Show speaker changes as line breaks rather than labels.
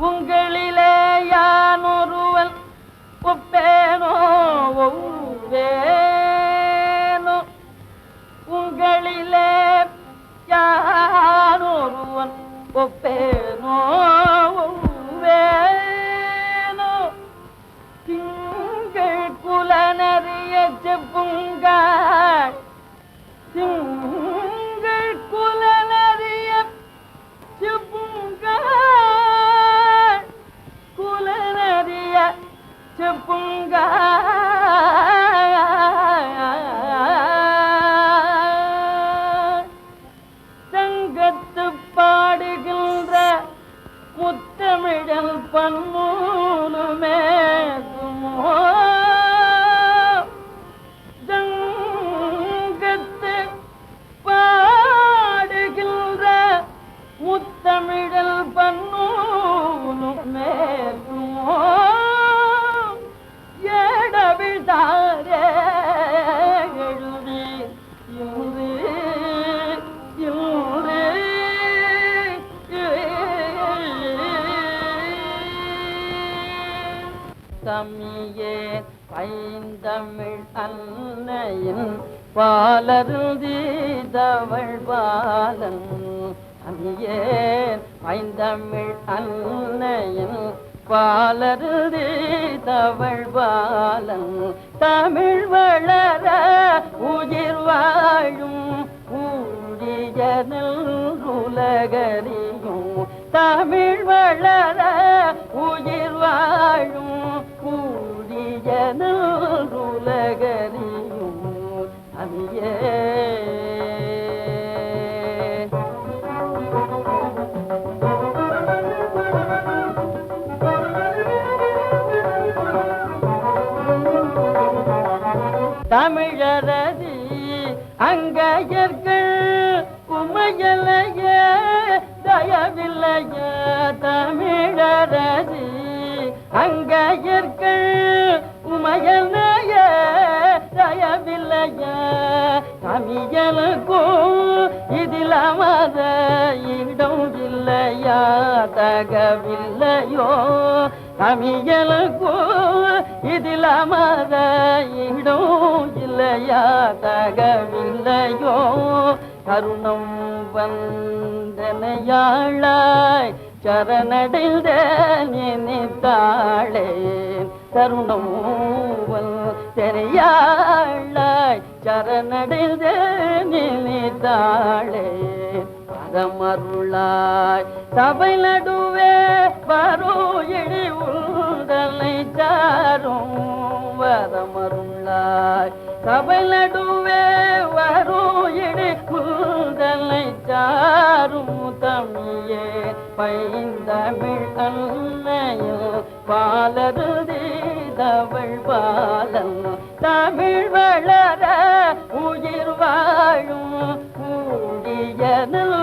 உங்களிலே யான் ஒருவன் ஒப்பேனோ ஒவ்வேனோ உங்களிலே யான் ஒருவன் ஒப்பேனோ ஒவ்வேனோ திங்கள் குலனறிய செப்புங்காள் திங்கள் குலனறிய செப்புங்காள் குலனறிய செப்புங்காள் தங்கத்து பாடுகின்ற முத்தமிழல் பன்மூலுமே தங்கத்து பாடுகின்ற முத்தமிழல் பன்மூலுமே ஏடவிழ்தாரே எழுதி தமியே பைந்தமிழ் அன்னையின் பாலருந்தீதவள் பாலன் தமியே பைந்தமிழ் அன்னையின் பாலருந்தீதவள் பாலன் தமிழ் வளர உயிர் வாழும் ஊழியனல் உலகறியும் தமிழ் வளர உயிர் வாழும் ஊழியனல் உலகறியும் அங்கே தமிழரதி அங்கையர்கள் உமையலைய தயவில்லைய தமிழரதி அங்கையர்கள் உமையலைய தயவில்லைய தமிழனுக்கும் இதில் அமர இடம் இல்லையா தகவில்லையோ தமிழனுக்கும் இதில் அமர இடம் இல்லையா தகவில்லையோ கருணம் வந்தனையாளாய் சரணடைந்த நினைத்தாளே கருணம் வந்தனையாளாய் சரணடைந்த நினைத்தாளே பரமருளாய் சபை நடுவே வரும் இடி உந்தலை சாரும் வரமருளாய் சபை நடுவே வரும் இடி உந்தலை சாரும் தமிழே பைந்தமிழ் அன்னையில் பாலருதீதவள் பாலன் தமிழ் வளர உயிர் வாழும் ஊழியனல்